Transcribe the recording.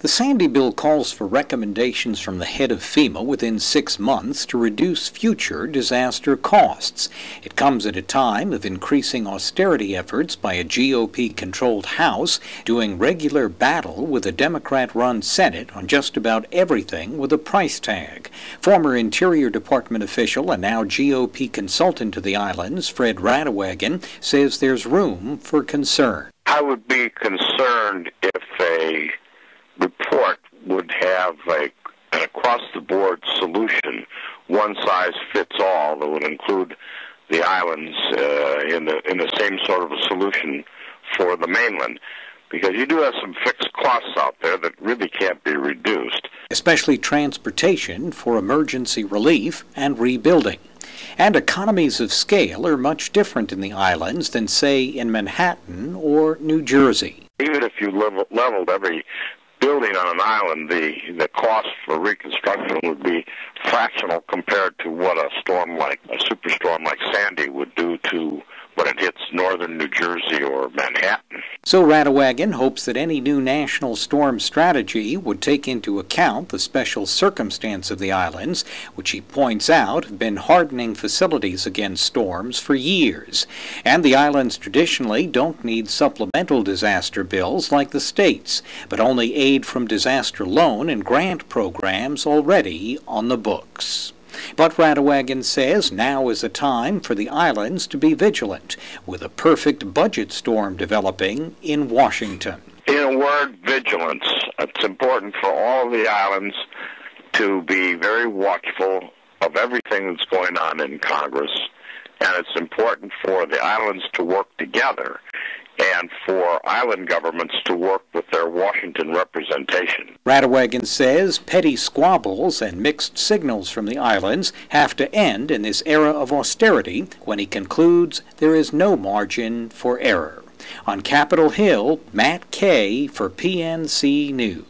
The Sandy bill calls for recommendations from the head of FEMA within 6 months to reduce future disaster costs. It comes at a time of increasing austerity efforts by a GOP-controlled House doing regular battle with a Democrat-run Senate on just about everything with a price tag. Former Interior Department official and now GOP consultant to the islands, Fred Radewagen, says there's room for concern. I would be concerned if a report would have an across-the-board solution, one size fits all, that would include the islands in the same sort of a solution for the mainland, because you do have some fixed costs out there that really can't be reduced. Especially transportation for emergency relief and rebuilding. And economies of scale are much different in the islands than, say, in Manhattan or New Jersey. Even if you leveled every building on an island, the cost for reconstruction would be fractional compared to what a superstorm like Sandy would do to when it hits northern New Jersey or Manhattan. So Radewagen hopes that any new national storm strategy would take into account the special circumstance of the islands, which he points out have been hardening facilities against storms for years. And the islands traditionally don't need supplemental disaster bills like the states, but only aid from disaster loan and grant programs already on the books. But Radewagen says now is a time for the islands to be vigilant, with a perfect budget storm developing in Washington. In a word, vigilance. It's important for all the islands to be very watchful of everything that's going on in Congress, and it's important for the islands to work together and for island governments to work with their Washington representation. Radewagen says petty squabbles and mixed signals from the islands have to end in this era of austerity, when he concludes there is no margin for error. On Capitol Hill, Matt Kay for PNC News.